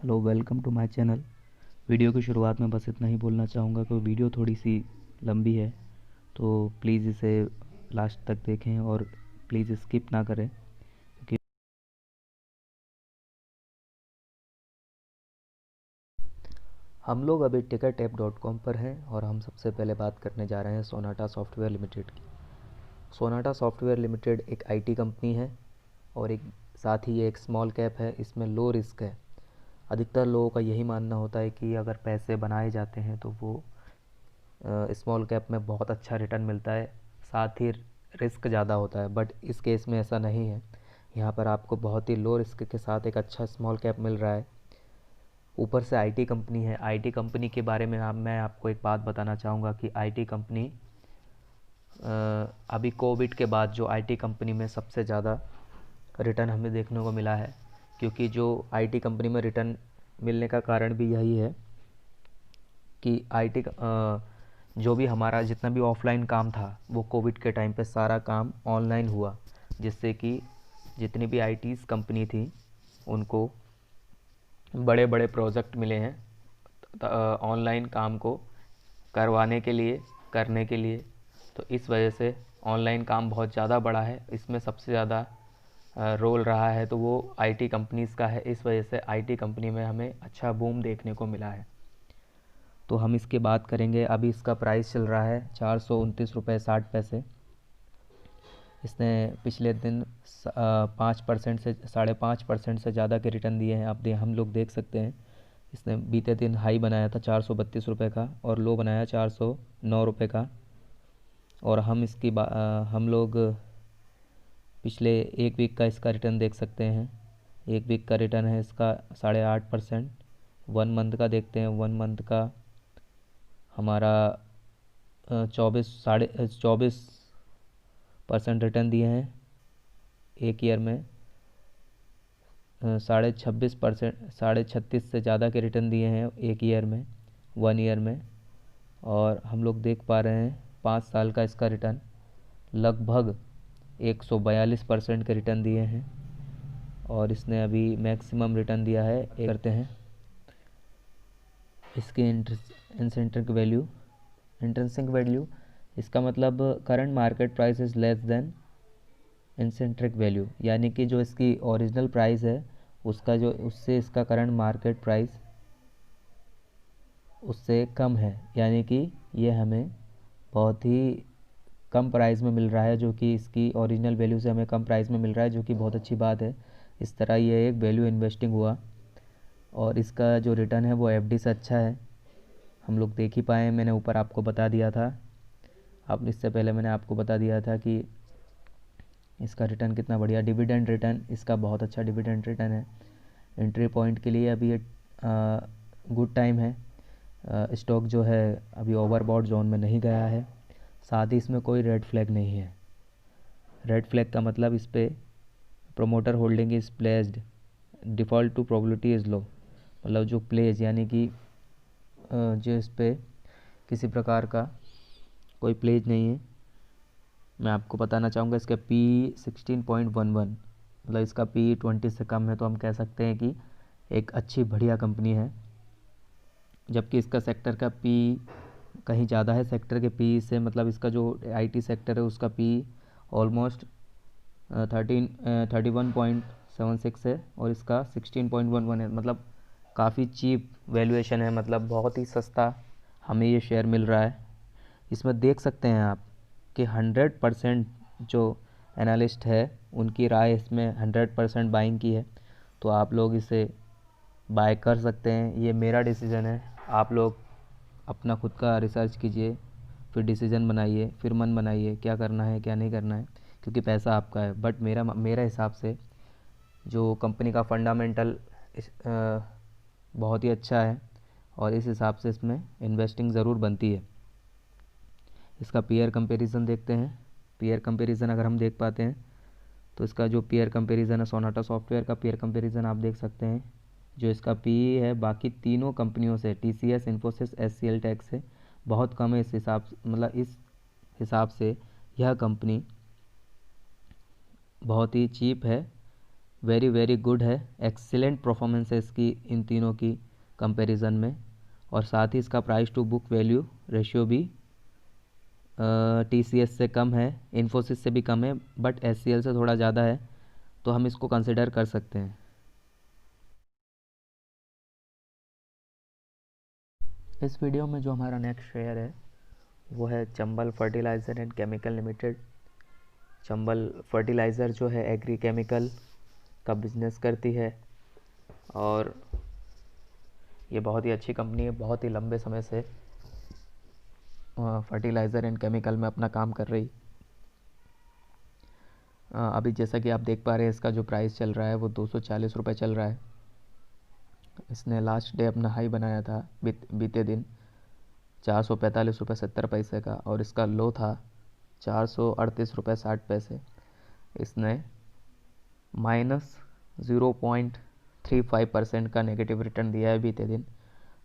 Hello, welcome to my channel. Video की शुरुआत में बस इतना ही बोलना चाहूँगा कि वीडियो थोड़ी सी लंबी है, तो प्लीज़ इसे लास्ट तक देखें और प्लीज़ स्किप ना करें, क्योंकि हम लोग अभी टिकटऐप.com पर हैं और हम सबसे पहले बात करने जा रहे हैं सोनाटा सॉफ्टवेयर लिमिटेड की। सोनाटा सॉफ्टवेयर लिमिटेड एक आईटी कंपनी है और एक साथ ही ये एक स्मॉल कैप है। इसमें लो रिस्क है। अधिकतर लोगों का यही मानना होता है कि अगर पैसे बनाए जाते हैं तो वो स्मॉल कैप में बहुत अच्छा रिटर्न मिलता है, साथ ही रिस्क ज़्यादा होता है। बट इस केस में ऐसा नहीं है। यहाँ पर आपको बहुत ही लो रिस्क के साथ एक अच्छा स्मॉल कैप मिल रहा है। ऊपर से आईटी कंपनी है। आईटी कंपनी के बारे में मैं आपको एक बात बताना चाहूँगा कि आईटी कंपनी अभी कोविड के बाद जो आईटी कंपनी में सबसे ज़्यादा रिटर्न हमें देखने को मिला है, क्योंकि जो आईटी कंपनी में रिटर्न मिलने का कारण भी यही है कि आईटी जो भी हमारा जितना भी ऑफलाइन काम था वो कोविड के टाइम पे सारा काम ऑनलाइन हुआ, जिससे कि जितनी भी आईटीज़ कंपनी थी उनको बड़े बड़े प्रोजेक्ट मिले हैं ऑनलाइन काम को करने के लिए। तो इस वजह से ऑनलाइन काम बहुत ज़्यादा बढ़ा है। इसमें सबसे ज़्यादा रोल रहा है तो वो आईटी कंपनीज़ का है। इस वजह से आईटी कंपनी में हमें अच्छा बूम देखने को मिला है। तो हम इसकी बात करेंगे। अभी इसका प्राइस चल रहा है 429 रुपये 60 पैसे। इसने पिछले दिन 5% से 5.5% से ज़्यादा के रिटर्न दिए हैं। हम लोग देख सकते हैं। इसने बीते दिन हाई बनाया था 432 रुपये का और लो बनाया 409 रुपये का। और हम लोग पिछले एक वीक का इसका रिटर्न देख सकते हैं। एक वीक का रिटर्न है इसका 8.5%। 1 मंथ का देखते हैं। 1 मंथ का हमारा 24% रिटर्न दिए हैं एक ईयर में। 26% 36.5 से ज़्यादा के रिटर्न दिए हैं एक ईयर में, 1 ईयर में। और हम लोग देख पा रहे हैं 5 साल का इसका रिटर्न लगभग 142% के रिटर्न दिए हैं। और इसने अभी मैक्सिमम रिटर्न दिया है करते हैं इसकी इंट्रिंसिक वैल्यू। इसका मतलब current market price is less than intrinsic value, यानी कि जो इसकी ओरिजिनल प्राइस है उससे इसका करंट मार्केट प्राइस उससे कम है, यानी कि ये हमें बहुत ही कम प्राइस में मिल रहा है, जो कि इसकी ओरिजिनल वैल्यू से हमें कम प्राइस में मिल रहा है, जो कि बहुत अच्छी बात है। इस तरह ये एक वैल्यू इन्वेस्टिंग हुआ और इसका जो रिटर्न है वो एफडी से अच्छा है। हम लोग देख ही पाए। मैंने ऊपर आपको बता दिया था, अब इससे पहले मैंने आपको बता दिया था कि इसका रिटर्न कितना बढ़िया। डिविडेंड रिटर्न इसका बहुत अच्छा डिविडेंड रिटर्न है। एंट्री पॉइंट के लिए अभी ये गुड टाइम है। स्टॉक जो है अभी ओवरबॉट जोन में नहीं गया है। साथ ही इसमें कोई रेड फ्लैग नहीं है। रेड फ्लैग का मतलब इस पर promoter holding is placed, default to probability is low. मतलब जो प्लेज यानी कि जो इस पर किसी प्रकार का कोई प्लेज नहीं है। मैं आपको बताना चाहूँगा इसका पी 16.11, मतलब इसका पी 20 से कम है, तो हम कह सकते हैं कि एक अच्छी बढ़िया कंपनी है। जबकि इसका सेक्टर का पी कहीं ज़्यादा है सेक्टर के पी से, मतलब इसका जो आईटी सेक्टर है उसका पी ऑलमोस्ट 31.76 है और इसका 16.11 है। मतलब काफ़ी चीप वैल्यूएशन है, मतलब बहुत ही सस्ता हमें ये शेयर मिल रहा है। इसमें देख सकते हैं आप कि 100% जो एनालिस्ट है उनकी राय इसमें 100% बाइंग की है। तो आप लोग इसे बाय कर सकते हैं। ये मेरा डिसीज़न है। आप लोग अपना खुद का रिसर्च कीजिए, फिर डिसीज़न बनाइए, फिर मन बनाइए क्या करना है क्या नहीं करना है, क्योंकि पैसा आपका है। बट मेरा हिसाब से जो कंपनी का फंडामेंटल बहुत ही अच्छा है और इस हिसाब से इसमें इन्वेस्टिंग ज़रूर बनती है। इसका पीयर कंपैरिजन देखते हैं। पीयर कंपैरिजन अगर हम देख पाते हैं तो इसका जो पीयर कंपैरिजन है, सोनाटा सॉफ्टवेयर का पीयर कंपैरिजन आप देख सकते हैं। जो इसका पी है बाकी तीनों कंपनियों से, टीसीएस, इन्फोसिस, एचसीएल टेक से बहुत कम है। इस हिसाब से यह कंपनी बहुत ही चीप है वेरी वेरी गुड है, एक्सीलेंट परफॉर्मेंस है इसकी इन तीनों की कंपैरिजन में। और साथ ही इसका price to book value ratio भी TCS से कम है, इन्फोसिस से भी कम है, बट HCL से थोड़ा ज़्यादा है, तो हम इसको कंसिडर कर सकते हैं। इस वीडियो में जो हमारा नेक्स्ट शेयर है वो है Chambal fertiliser and chemical limited. Chambal fertiliser जो है एग्री केमिकल का बिजनेस करती है और ये बहुत ही अच्छी कंपनी है, बहुत ही लंबे समय से फर्टिलाइज़र एंड केमिकल में अपना काम कर रही। अभी जैसा कि आप देख पा रहे हैं इसका जो प्राइस चल रहा है वो 240 रुपये चल रहा है। इसने लास्ट डे अपना हाई बनाया था बीते दिन 445 रुपये 70 पैसे का, और इसका लो था 438 रुपये 60 पैसे। इसने -0.35% का नेगेटिव रिटर्न दिया है बीते दिन।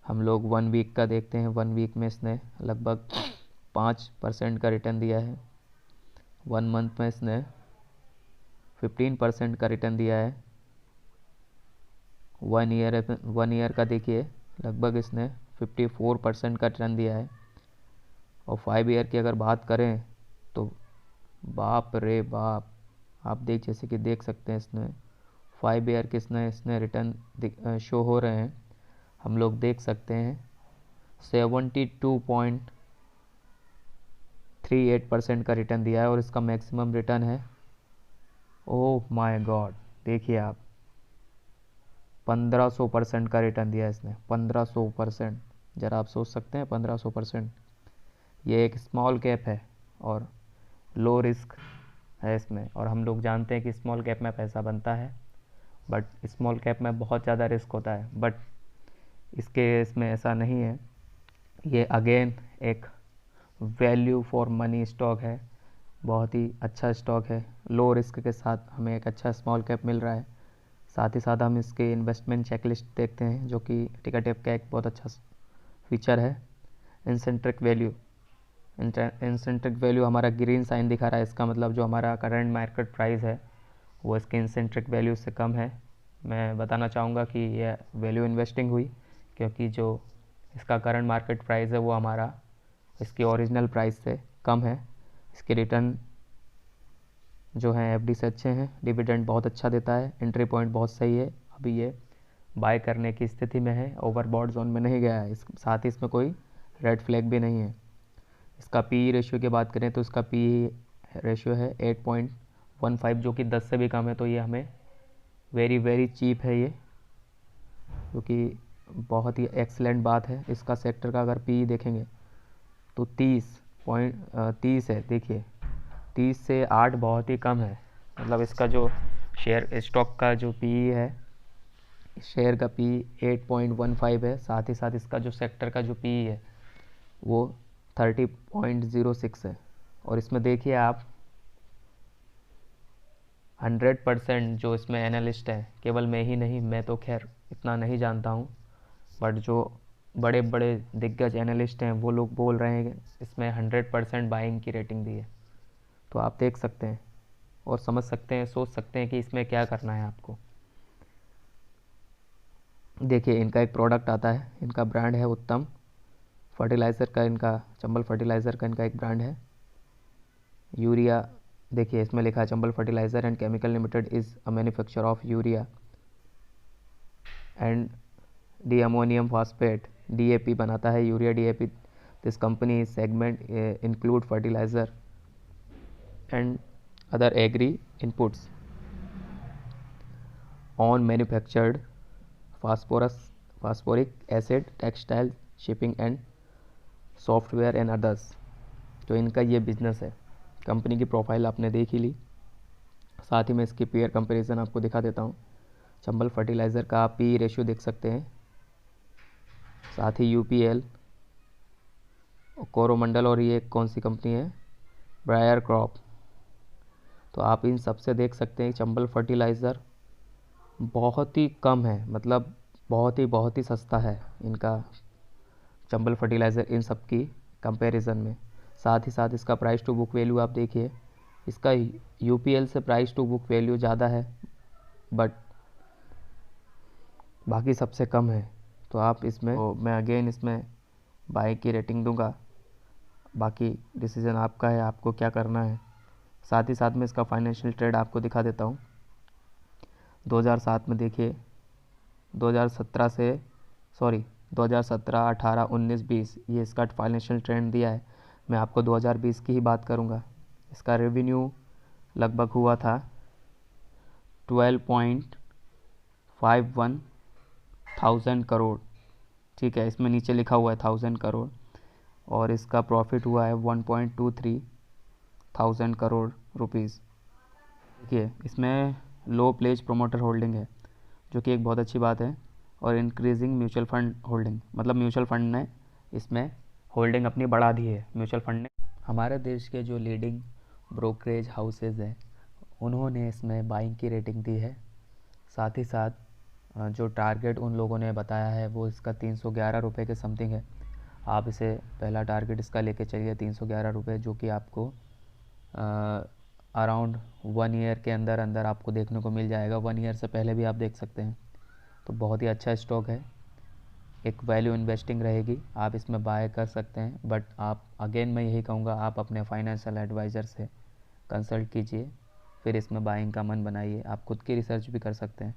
हम लोग 1 वीक का देखते हैं, 1 वीक में इसने लगभग 5% का रिटर्न दिया है। 1 मंथ में इसने 15% का रिटर्न दिया है। 1 ईयर का देखिए लगभग इसने 54% का रिटर्न दिया है। और 5 ईयर की अगर बात करें तो बाप रे बाप, आप जैसे कि देख सकते हैं इसने 5 ईयर के इसने रिटर्न शो हो रहे हैं। हम लोग देख सकते हैं 72.38% का रिटर्न दिया है और इसका मैक्सिमम रिटर्न है, ओह माय गॉड, देखिए आप 1500% का रिटर्न दिया है इसने। 1500%, ज़रा आप सोच सकते हैं 1500%। ये एक स्मॉल कैप है और लो रिस्क है इसमें, और हम लोग जानते हैं कि स्मॉल कैप में पैसा बनता है, बट स्मॉल कैप में बहुत ज़्यादा रिस्क होता है, बट इसके इसमें ऐसा नहीं है। ये अगेन एक वैल्यू फॉर मनी स्टॉक है, बहुत ही अच्छा स्टॉक है। लो रिस्क के साथ हमें एक अच्छा स्मॉल कैप मिल रहा है। साथ ही साथ हम इसके इन्वेस्टमेंट चेकलिस्ट देखते हैं जो कि टिकट का एक बहुत अच्छा फीचर है। इंसेंट्रिक वैल्यू हमारा ग्रीन साइन दिखा रहा है, इसका मतलब जो हमारा करंट मार्केट प्राइस है वो इसके इंसेंट्रिक वैल्यू से कम है। मैं बताना चाहूँगा कि यह वैल्यू इन्वेस्टिंग हुई क्योंकि जो इसका करंट मार्केट प्राइस है वो हमारा इसकी ओरिजिनल प्राइस से कम है। इसके रिटर्न जो हैं FD से अच्छे हैं, डिविडेंड बहुत अच्छा देता है, एंट्री पॉइंट बहुत सही है। अभी ये बाय करने की स्थिति में है, ओवरबॉट जोन में नहीं गया है, साथ ही इसमें कोई रेड फ्लैग भी नहीं है। इसका PE रेशियो की बात करें तो इसका PE रेशियो है 8.15 जो कि 10 से भी कम है, तो ये हमें वेरी वेरी चीप है ये, जो कि बहुत ही एक्सीलेंट बात है। इसका सेक्टर का अगर PE देखेंगे तो 30 है, देखिए 30 से 8 बहुत ही कम है। मतलब इसका जो शेयर स्टॉक का जो PE है, शेयर का PE 8.15 है। साथ ही साथ इसका जो सेक्टर का जो PE है वो 30.06 है। और इसमें देखिए आप 100% जो इसमें एनालिस्ट हैं, केवल मैं ही नहीं, मैं तो खैर इतना नहीं जानता हूँ, बट जो बड़े बड़े दिग्गज एनालिस्ट हैं वो लोग बोल रहे हैं इसमें 100% बाइंग की रेटिंग दी है। तो आप देख सकते हैं और समझ सकते हैं, सोच सकते हैं कि इसमें क्या करना है आपको। देखिए इनका एक प्रोडक्ट आता है, इनका ब्रांड है उत्तम फर्टिलाइज़र का, इनका चंबल फर्टिलाइज़र का इनका एक ब्रांड है। यूरिया देखिए इसमें लिखा है Chambal fertiliser and chemical limited is a manufacture of urea and di ammonium phosphate, DAP बनाता है, urea DAP। This company segment include fertiliser and other agri inputs on manufactured phosphoric acid, textile, shipping and software and others. तो इनका ये business है। Company की profile आपने देख ही ली, साथ ही मैं इसकी पीयर कंपैरिजन आपको दिखा देता हूँ। चंबल फर्टिलाइज़र का आप PE रेशियो देख सकते हैं, साथ ही UPL, कोरोमंडल, और ये कौन सी कंपनी है, ब्रायर क्रॉप। तो आप इन सब से देख सकते हैं चंबल फर्टिलाइज़र बहुत ही कम है, मतलब बहुत ही सस्ता है इनका चंबल फर्टिलाइज़र इन सब की कंपैरिजन में। साथ ही साथ इसका प्राइस टू बुक वैल्यू आप देखिए, इसका UPL से प्राइस टू बुक वैल्यू ज़्यादा है, बट बाकी सबसे कम है। तो आप इसमें, तो मैं अगेन इसमें बाय की रेटिंग दूंगा। बाकी डिसीज़न आपका है, आपको क्या करना है। साथ ही साथ में इसका फाइनेंशियल ट्रेड आपको दिखा देता हूँ। 2007 में देखिए, 2017 से 2017, 18, 19, 20 ये इसका फाइनेंशियल ट्रेंड दिया है। मैं आपको 2020 की ही बात करूँगा। इसका रेवेन्यू लगभग हुआ था 12.51 थाउजेंड करोड़। ठीक है, इसमें नीचे लिखा हुआ है 1000 करोड़। और इसका प्रॉफिट हुआ है 1.23 थाउजेंड करोड़ रुपीज़। देखिए, इसमें लो प्लेज प्रोमोटर होल्डिंग है, जो कि एक बहुत अच्छी बात है। और इंक्रीजिंग म्यूचुअल फंड होल्डिंग, मतलब म्यूचुअल फंड ने इसमें होल्डिंग अपनी बढ़ा दी है। म्यूचुअल फंड ने, हमारे देश के जो लीडिंग ब्रोकरेज हाउसेज हैं, उन्होंने इसमें बाइंग की रेटिंग दी है। साथ ही साथ जो टारगेट उन लोगों ने बताया है वो इसका 311 रुपये के समथिंग है। आप इसे पहला टारगेट इसका लेके चलिए 311 रुपये, जो कि आपको अराउंड 1 ईयर के अंदर अंदर आपको देखने को मिल जाएगा। 1 ईयर से पहले भी आप देख सकते हैं। तो बहुत ही अच्छा स्टॉक है, एक वैल्यू इन्वेस्टिंग रहेगी, आप इसमें बाय कर सकते हैं। बट आप, अगेन मैं यही कहूँगा, आप अपने फाइनेंशियल एडवाइज़र से कंसल्ट कीजिए, फिर इसमें बाइंग का मन बनाइए। आप खुद की रिसर्च भी कर सकते हैं।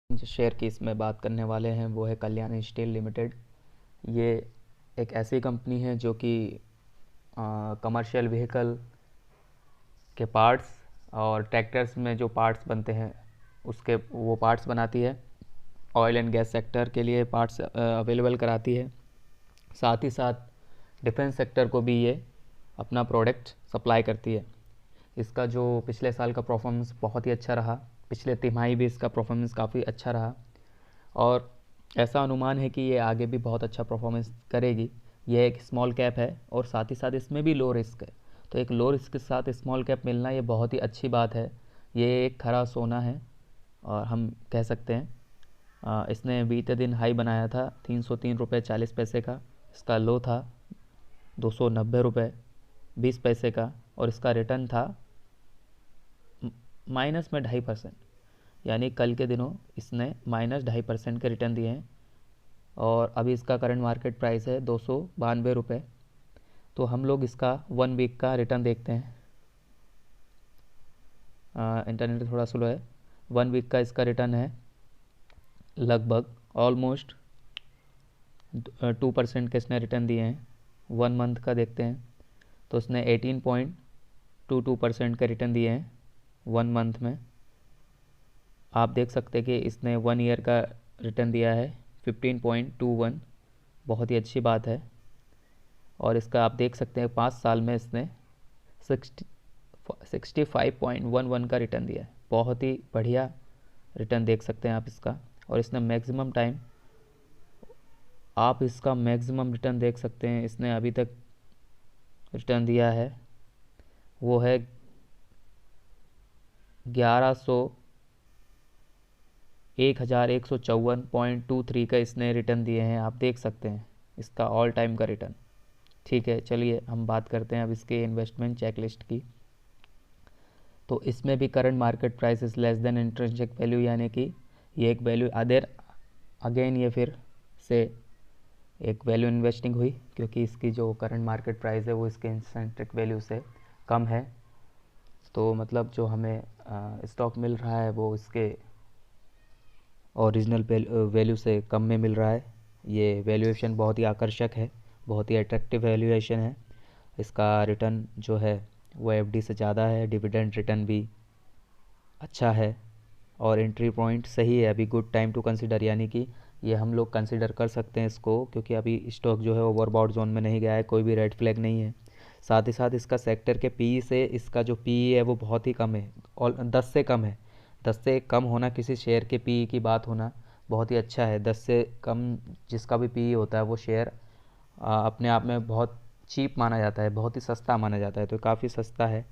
जिस शेयर की इसमें बात करने वाले हैं वो है कल्याण स्टील लिमिटेड। ये एक ऐसी कंपनी है जो कि कमर्शियल व्हीकल के पार्ट्स और ट्रैक्टर्स में जो पार्ट्स बनते हैं उसके वो पार्ट्स बनाती है। ऑयल एंड गैस सेक्टर के लिए पार्ट्स अवेलेबल कराती है। साथ ही साथ डिफेंस सेक्टर को भी ये अपना प्रोडक्ट सप्लाई करती है। इसका जो पिछले साल का परफॉर्मेंस बहुत ही अच्छा रहा, पिछले तिमाही भी इसका परफॉर्मेंस काफ़ी अच्छा रहा और ऐसा अनुमान है कि ये आगे भी बहुत अच्छा परफॉर्मेंस करेगी। ये एक स्मॉल कैप है और साथ ही साथ इसमें भी लो रिस्क है। तो एक लो रिस्क के साथ स्मॉल कैप मिलना ये बहुत ही अच्छी बात है। ये एक खरा सोना है और हम कह सकते हैं। इसने बीते दिन हाई बनाया था 303 रुपये 40 पैसे का। इसका लो था 290 रुपये 20 पैसे का और इसका रिटर्न था माइनस में 2.5%। यानी कल के दिनों इसने माइनस 2.5% के रिटर्न दिए हैं और अभी इसका करंट मार्केट प्राइस है 292 रुपये। तो हम लोग इसका 1 वीक का रिटर्न देखते हैं। इंटरनेट थोड़ा स्लो है। 1 वीक का इसका रिटर्न है लगभग ऑलमोस्ट 2% के इसने रिटर्न दिए हैं। 1 मंथ का देखते हैं तो उसने 18.22% के रिटर्न दिए हैं 1 मंथ में। आप देख सकते हैं कि इसने 1 ईयर का रिटर्न दिया है 15.21, बहुत ही अच्छी बात है। और इसका आप देख सकते हैं 5 साल में इसने 65.11 का रिटर्न दिया है। बहुत ही बढ़िया रिटर्न देख सकते हैं आप इसका। और इसने मैक्सिमम टाइम, आप इसका मैक्सिमम रिटर्न देख सकते हैं, इसने अभी तक रिटर्न दिया है वो है 1154.23 का इसने रिटर्न दिए हैं। आप देख सकते हैं इसका ऑल टाइम का रिटर्न। ठीक है, चलिए हम बात करते हैं अब इसके इन्वेस्टमेंट चेकलिस्ट की। तो इसमें भी current market price is less than intrinsic value, यानी कि ये एक वैल्यू अगेन ये फिर से एक वैल्यू इन्वेस्टिंग हुई, क्योंकि इसकी जो करंट मार्केट प्राइस है वो इसके इंट्रिंसिक वैल्यू से कम है। तो मतलब जो हमें स्टॉक मिल रहा है वो इसके ओरिजिनल वैल्यू से कम में मिल रहा है। ये वैल्यूएशन बहुत ही आकर्षक है, बहुत ही अट्रैक्टिव वैल्यूएशन है। इसका रिटर्न जो है वो एफडी से ज़्यादा है, डिविडेंड रिटर्न भी अच्छा है और एंट्री पॉइंट सही है। अभी गुड टाइम टू कंसीडर, यानी कि ये हम लोग कंसीडर कर सकते हैं इसको, क्योंकि अभी स्टॉक जो है ओवरबॉट जोन में नहीं गया है, कोई भी रेड फ्लैग नहीं है। साथ ही साथ इसका सेक्टर के पीई से इसका जो पीई है वो बहुत ही कम है और 10 से कम है। 10 से कम होना किसी शेयर के पीई की बात होना बहुत ही अच्छा है। 10 से कम जिसका भी पीई होता है वो शेयर अपने आप में बहुत चीप माना जाता है, बहुत ही सस्ता माना जाता है। तो काफ़ी सस्ता है।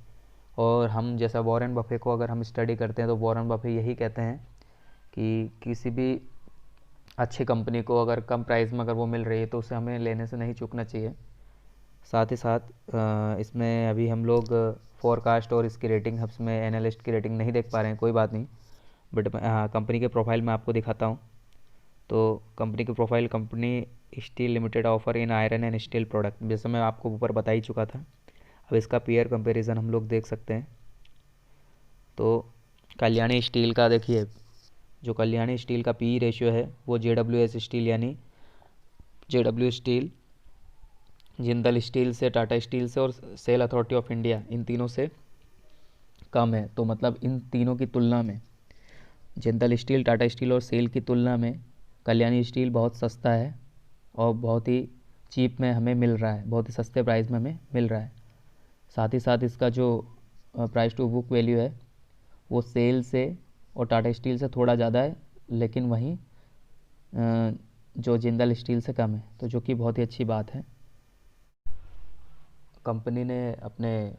और हम जैसा वॉरेन बफे को अगर हम स्टडी करते हैं तो वॉरेन बफे यही कहते हैं कि किसी भी अच्छी कंपनी को अगर कम प्राइस में अगर वो मिल रही है तो उसे हमें लेने से नहीं चूकना चाहिए। साथ ही साथ इसमें अभी हम लोग फोरकास्ट और इसकी रेटिंग में एनालिस्ट की रेटिंग नहीं देख पा रहे हैं, कोई बात नहीं, बट कंपनी के प्रोफाइल में आपको दिखाता हूँ। तो कंपनी की profile, company steel limited offer in iron and steel product, जैसे मैं आपको ऊपर बता ही चुका था। अब इसका पीयर कंपैरिजन हम लोग देख सकते हैं। तो कल्याणी स्टील का देखिए, जो कल्याणी स्टील का पी रेशियो है वो JWS स्टील यानी JW स्टील, जिंदल स्टील से, टाटा स्टील से और सेल अथॉरिटी ऑफ इंडिया, इन तीनों से कम है। तो मतलब इन तीनों की तुलना में, जिंदल स्टील, टाटा स्टील और सेल की तुलना में कल्याणी स्टील बहुत सस्ता है और बहुत ही चीप में हमें मिल रहा है, बहुत ही सस्ते प्राइस में हमें मिल रहा है। साथ ही साथ इसका जो प्राइस टू बुक वैल्यू है वो सेल से और टाटा स्टील से थोड़ा ज़्यादा है, लेकिन वहीं जो जिंदल स्टील से कम है, तो जो कि बहुत ही अच्छी बात है। कंपनी ने अपने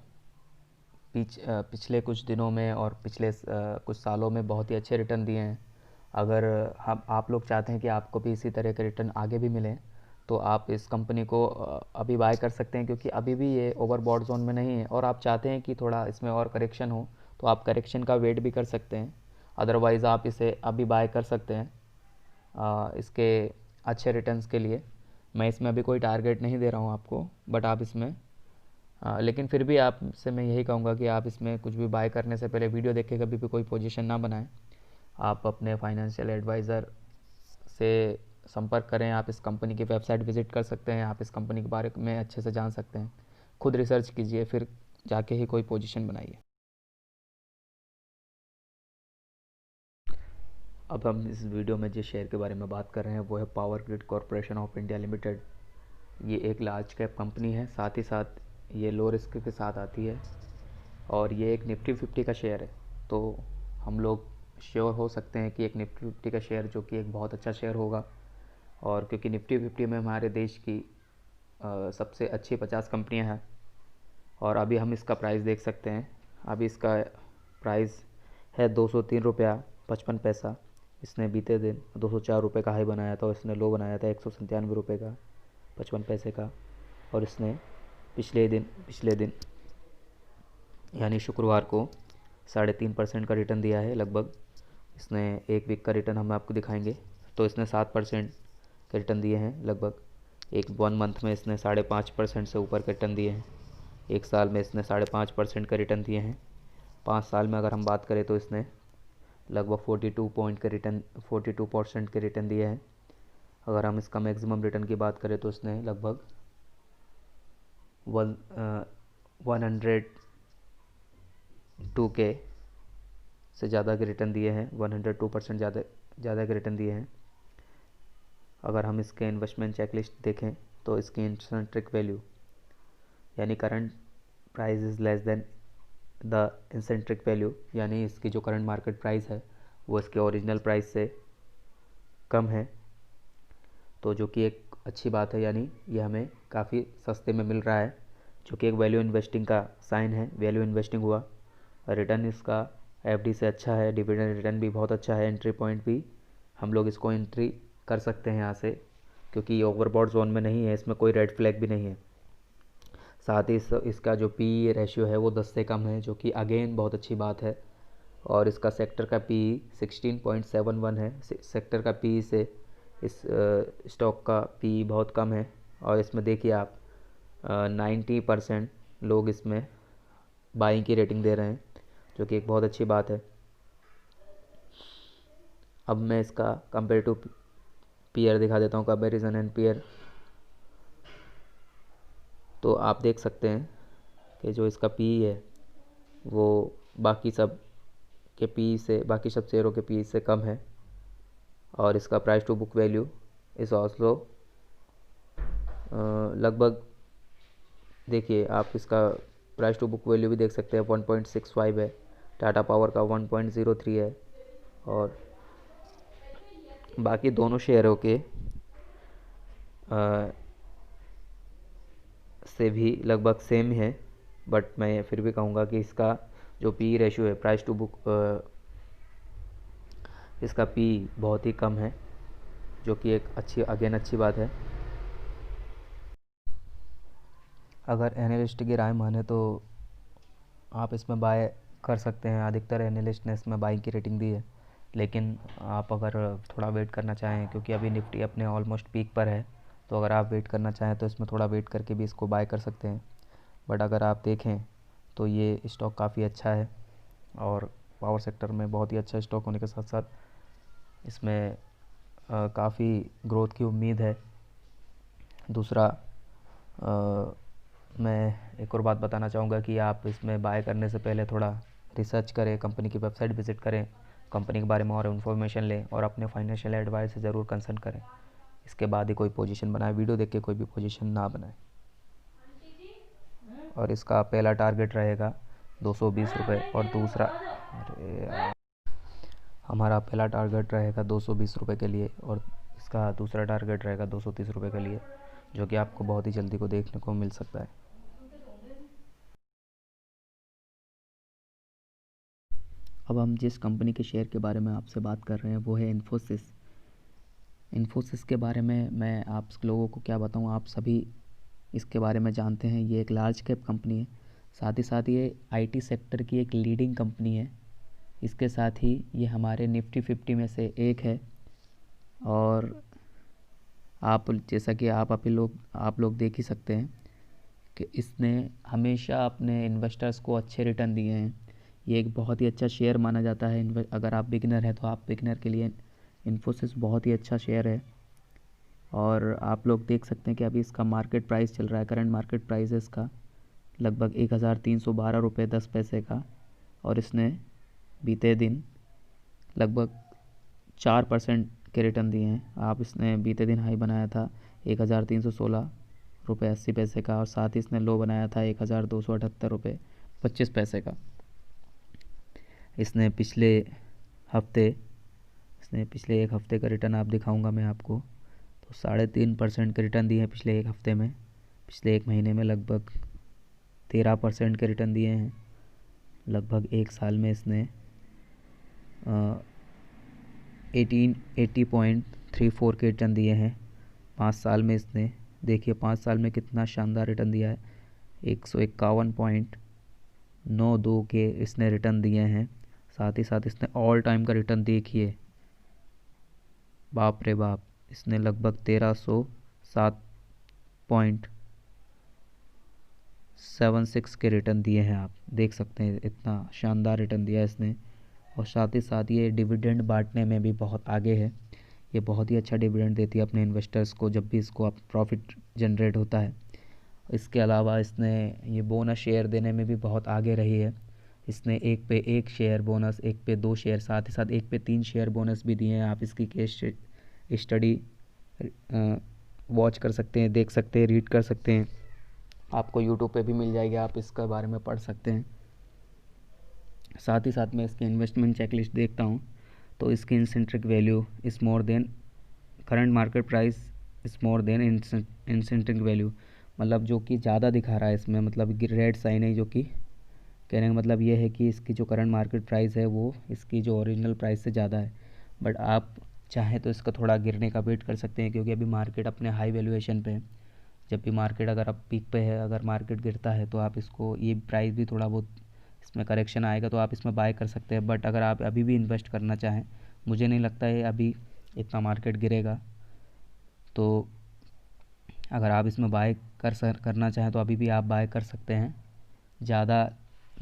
पिछले कुछ दिनों में और पिछले कुछ सालों में बहुत ही अच्छे रिटर्न दिए हैं। अगर हम आप लोग चाहते हैं कि आपको भी इसी तरह के रिटर्न आगे भी मिलें, तो आप इस कंपनी को अभी बाय कर सकते हैं, क्योंकि अभी भी ये ओवरबॉट जोन में नहीं है। और आप चाहते हैं कि थोड़ा इसमें और करेक्शन हो, तो आप करेक्शन का वेट भी कर सकते हैं। अदरवाइज़ आप इसे अभी बाय कर सकते हैं इसके अच्छे रिटर्न्स के लिए। मैं इसमें अभी कोई टारगेट नहीं दे रहा हूँ आपको, बट आप इसमें लेकिन फिर भी आपसे मैं यही कहूँगा कि आप इसमें कुछ भी बाय करने से पहले वीडियो देख के कभी भी कोई पोजीशन ना बनाएं। आप अपने फाइनेंशियल एडवाइज़र से संपर्क करें। आप इस कंपनी की वेबसाइट विज़िट कर सकते हैं, आप इस कंपनी के बारे में अच्छे से जान सकते हैं। खुद रिसर्च कीजिए, फिर जाके ही कोई पोजीशन बनाइए। अब हम इस वीडियो में जिस शेयर के बारे में बात कर रहे हैं वो है power grid corporation of India limited. ये एक लार्ज कैप कंपनी है, साथ ही साथ ये लो रिस्क के साथ आती है और ये एक निफ्टी 50 का शेयर है। तो हम लोग श्योर हो सकते हैं कि एक निफ्टी 50 का शेयर जो कि एक बहुत अच्छा शेयर होगा। और क्योंकि निफ्टी 50 में हमारे देश की सबसे अच्छी 50 कंपनियां हैं। और अभी हम इसका प्राइस देख सकते हैं। अभी इसका प्राइस है 203 रुपया 55 पैसा। इसने बीते दिन 204 रुपये का हाई बनाया था और इसने लो बनाया था 197 रुपये का 55 पैसे का। और इसने पिछले दिन यानी शुक्रवार को 3.5% का रिटर्न दिया है लगभग। इसने एक वीक का रिटर्न हम आपको दिखाएंगे, तो इसने 7% के रिटर्न दिए हैं लगभग। एक 1 मंथ में इसने 5.5% से ऊपर के रिटर्न दिए हैं। एक साल में इसने 5.5% का रिटर्न दिए हैं। 5 साल में अगर हम बात करें तो इसने लगभग 42% के रिटर्न दिए हैं। अगर हम इसका मैक्सिमम रिटर्न की बात करें तो इसने लगभग 102 के से ज़्यादा के रिटर्न दिए हैं, 102% ज़्यादा के रिटर्न दिए हैं। अगर हम इसके इन्वेस्टमेंट चेकलिस्ट देखें तो इसकी इंट्रिंसिक वैल्यू यानी current price is less than the intrinsic value, यानी इसकी जो करंट मार्केट प्राइस है वो इसके ओरिजिनल प्राइस से कम है, तो जो कि एक अच्छी बात है। यानी ये हमें काफ़ी सस्ते में मिल रहा है, जो कि एक वैल्यू इन्वेस्टिंग का साइन है। वैल्यू इन्वेस्टिंग हुआ। रिटर्न इसका एफडी से अच्छा है, डिविडेंड रिटर्न भी बहुत अच्छा है। एंट्री पॉइंट भी हम लोग इसको एंट्री कर सकते हैं यहाँ से, क्योंकि ये ओवरबॉट जोन में नहीं है, इसमें कोई रेड फ्लैग भी नहीं है। साथ ही इसका जो पी रेशियो है वो 10 से कम है, जो कि अगेन बहुत अच्छी बात है। और इसका सेक्टर का पी 16.71 है। सेक्टर का पी से इस स्टॉक का पी बहुत कम है। और इसमें देखिए आप 90% लोग इसमें बाइंग की रेटिंग दे रहे हैं, जो कि एक बहुत अच्छी बात है। अब मैं इसका कंपेरेटिव पीयर दिखा देता हूँ, कंपेरिजन एंड पीयर। तो आप देख सकते हैं कि जो इसका पी है वो बाकी सब शेयरों के पी से कम है। और इसका प्राइस टू बुक वैल्यू इस ऑल्सो लगभग, देखिए आप इसका प्राइस टू बुक वैल्यू भी देख सकते हैं 1.65 है। टाटा पावर का 1.03 है। और बाकी दोनों शेयरों के से भी लगभग सेम है, बट मैं फिर भी कहूँगा कि इसका जो पी रेशियो है, प्राइस टू बुक, इसका पी बहुत ही कम है, जो कि एक अच्छी बात है। अगर एनालिस्ट की राय माने तो आप इसमें बाय कर सकते हैं। अधिकतर एनालिस्ट ने इसमें बाइंग की रेटिंग दी है, लेकिन आप अगर थोड़ा वेट करना चाहें, क्योंकि अभी निफ्टी अपने ऑलमोस्ट पीक पर है, तो अगर आप वेट करना चाहें तो इसमें थोड़ा वेट करके भी इसको बाय कर सकते हैं। बट अगर आप देखें तो ये स्टॉक काफ़ी अच्छा है और पावर सेक्टर में बहुत ही अच्छा स्टॉक होने के साथ साथ इसमें काफ़ी ग्रोथ की उम्मीद है। दूसरा, मैं एक और बात बताना चाहूँगा कि आप इसमें बाय करने से पहले थोड़ा रिसर्च करें, कंपनी की वेबसाइट विज़िट करें, कंपनी के बारे में और इन्फॉर्मेशन लें और अपने फाइनेंशियल एडवाइस से ज़रूर कंसल्ट करें। इसके बाद ही कोई पोजीशन बनाए, वीडियो देख के कोई भी पोजीशन ना बनाए। और इसका पहला टारगेट रहेगा 220 रुपये और दूसरा, हमारा पहला टारगेट रहेगा 220 रुपये के लिए और इसका दूसरा टारगेट रहेगा 230 रुपये के लिए, जो कि आपको बहुत ही जल्दी को देखने को मिल सकता है। अब हम जिस कंपनी के शेयर के बारे में आपसे बात कर रहे हैं वो है इन्फोसिस। इन्फोसिस के बारे में मैं आप लोगों को क्या बताऊं, आप सभी इसके बारे में जानते हैं। ये एक लार्ज कैप कंपनी है, साथ ही साथ ये आईटी सेक्टर की एक लीडिंग कंपनी है। इसके साथ ही ये हमारे निफ्टी 50 में से एक है। और आप जैसा कि आप लोग देख ही सकते हैं कि इसने हमेशा अपने इन्वेस्टर्स को अच्छे रिटर्न दिए हैं। ये एक बहुत ही अच्छा शेयर माना जाता है। अगर आप बिगिनर हैं तो आप बिगिनर के लिए इन्फोसिस बहुत ही अच्छा शेयर है। और आप लोग देख सकते हैं कि अभी इसका मार्केट प्राइस चल रहा है, करंट मार्केट प्राइस है इसका लगभग 1312 रुपये 10 पैसे का। और इसने बीते दिन लगभग 4% के रिटर्न दिए हैं। आप इसने बीते दिन हाई बनाया था 1316 रुपये 80 पैसे का और साथ ही इसने लो बनाया था 1278 रुपये 25 पैसे का। इसने पिछले एक हफ़्ते का रिटर्न आप दिखाऊंगा मैं आपको, तो 3.5% के रिटर्न दिए हैं पिछले एक हफ़्ते में। पिछले एक महीने में लगभग 13% के रिटर्न दिए हैं। लगभग एक साल में इसने 80.34 के रिटर्न दिए हैं। 5 साल में इसने देखिए 5 साल में कितना शानदार रिटर्न दिया है, 151.92 के इसने रिटर्न दिए हैं। साथ ही साथ इसने ऑल टाइम का रिटर्न देखिए, बाप रे बाप, इसने लगभग 1307.76 के रिटर्न दिए हैं। आप देख सकते हैं इतना शानदार रिटर्न दिया है इसने। और साथ ही साथ ये डिविडेंड बांटने में भी बहुत आगे है। ये बहुत ही अच्छा डिविडेंड देती है अपने इन्वेस्टर्स को जब भी इसको आप प्रॉफिट जनरेट होता है। इसके अलावा इसने ये बोनस शेयर देने में भी बहुत आगे रही है। इसने 1 पे 1 शेयर बोनस, 1 पे 2 शेयर, साथ ही साथ 1 पे 3 शेयर बोनस भी दिए हैं। आप इसकी केस स्टडी वॉच कर सकते हैं, देख सकते हैं, रीड कर सकते हैं। आपको यूट्यूब पे भी मिल जाएगी, आप इसके बारे में पढ़ सकते हैं। साथ ही साथ मैं इसकी इन्वेस्टमेंट चेकलिस्ट देखता हूँ तो इसकी इंसेंट्रिक value is more than current market price is more than इंसेंट्रिक value, मतलब जो कि ज़्यादा दिखा रहा है इसमें, मतलब रेड साइन है, जो कि कहने का मतलब ये है कि इसकी जो करंट मार्केट प्राइस है वो इसकी जो ओरिजिनल प्राइस से ज़्यादा है। बट आप चाहें तो इसका थोड़ा गिरने का वेट कर सकते हैं, क्योंकि अभी मार्केट अपने हाई वैल्यूएशन पे है। जब भी मार्केट अगर अब पीक पे है, अगर मार्केट गिरता है तो आप इसको, ये प्राइस भी थोड़ा बहुत इसमें करेक्शन आएगा तो आप इसमें बाय कर सकते हैं। बट अगर आप अभी भी इन्वेस्ट करना चाहें, मुझे नहीं लगता है अभी इतना मार्केट गिरेगा, तो अगर आप इसमें बाय करना चाहें तो अभी भी आप बाय कर सकते हैं। ज़्यादा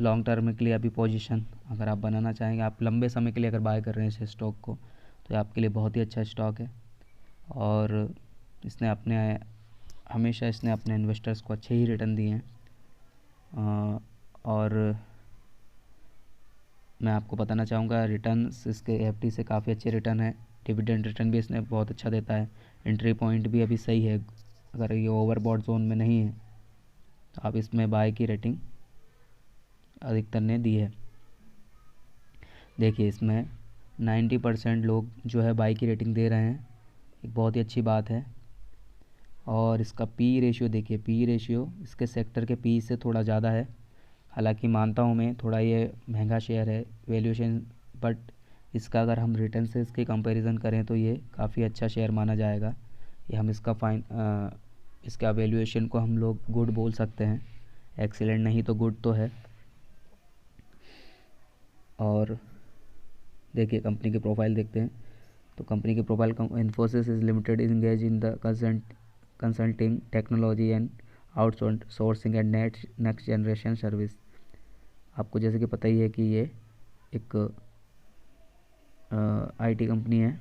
लॉन्ग टर्म के लिए अभी पोजीशन अगर आप बनाना चाहेंगे, आप लंबे समय के लिए अगर बाय कर रहे हैं इस स्टॉक को, तो आपके लिए बहुत ही अच्छा स्टॉक है। और हमेशा इसने अपने इन्वेस्टर्स को अच्छे ही रिटर्न दिए हैं। और मैं आपको बताना चाहूँगा रिटर्न्स इसके एफडी से काफ़ी अच्छे रिटर्न है। डिविडेंड रिटर्न भी इसने बहुत अच्छा देता है। एंट्री पॉइंट भी अभी सही है, अगर ये ओवरबॉट जोन में नहीं है तो आप इसमें बाय की रेटिंग अधिकतर ने दी है। देखिए इसमें 90% लोग जो है बाय की रेटिंग दे रहे हैं, एक बहुत ही अच्छी बात है। और इसका पी रेशियो देखिए, पी रेशियो इसके सेक्टर के पी से थोड़ा ज़्यादा है। हालांकि मानता हूँ मैं थोड़ा ये महंगा शेयर है वैल्यूएशन, बट इसका अगर हम रिटर्न से इसके कंपैरिजन करें तो ये काफ़ी अच्छा शेयर माना जाएगा। ये हम इसका इसका वैल्यूएशन को हम लोग गुड बोल सकते हैं, एक्सीलेंट नहीं तो गुड तो है। और देखिए कंपनी की प्रोफाइल देखते हैं। तो कंपनी की profile, Infosys is limited is engage in the consulting technology and outsourcing and next generation service. आपको जैसे कि पता ही है कि ये एक आईटी कंपनी है।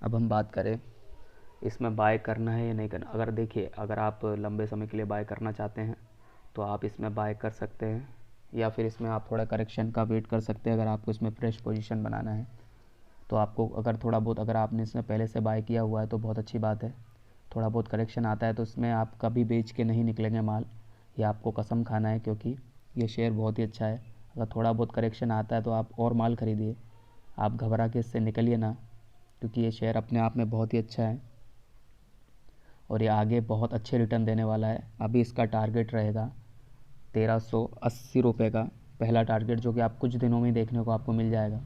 अब हम बात करें इसमें बाय करना है या नहीं करना। अगर देखिए, अगर आप लंबे समय के लिए बाय करना चाहते हैं तो आप इसमें बाय कर सकते हैं, या फिर इसमें आप थोड़ा करेक्शन का वेट कर सकते हैं। अगर आपको इसमें फ्रेश पोजीशन बनाना है तो आपको अगर थोड़ा बहुत, अगर आपने इसमें पहले से बाय किया हुआ है तो बहुत अच्छी बात है। थोड़ा बहुत करेक्शन आता है तो इसमें आप कभी बेच के नहीं निकलेंगे माल, ये आपको कसम खाना है, क्योंकि ये शेयर बहुत ही अच्छा है। अगर थोड़ा बहुत करेक्शन आता है तो आप और माल खरीदिए, आप घबरा के इससे निकलिए ना, क्योंकि ये शेयर अपने आप में बहुत ही अच्छा है और ये आगे बहुत अच्छे रिटर्न देने वाला है। अभी इसका टारगेट रहेगा 1380 रुपये का पहला टारगेट, जो कि आप कुछ दिनों में देखने को आपको मिल जाएगा।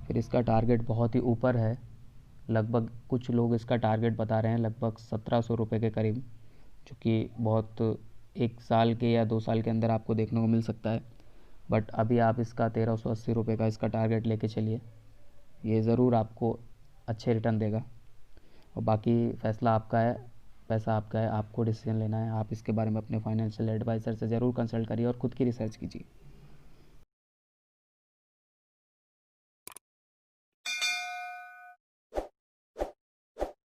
फिर इसका टारगेट बहुत ही ऊपर है, लगभग कुछ लोग इसका टारगेट बता रहे हैं लगभग 1700 रुपये के करीब, जो कि बहुत 1 साल के या 2 साल के अंदर आपको देखने को मिल सकता है। बट अभी आप इसका 1380 रुपये का इसका टारगेट लेके चलिए, ये ज़रूर आपको अच्छे रिटर्न देगा। और बाकी फ़ैसला आपका है, पैसा आपका है, आपको डिसीजन लेना है। आप इसके बारे में अपने फाइनेंशियल एडवाइज़र से ज़रूर कंसल्ट करिए और ख़ुद की रिसर्च कीजिए।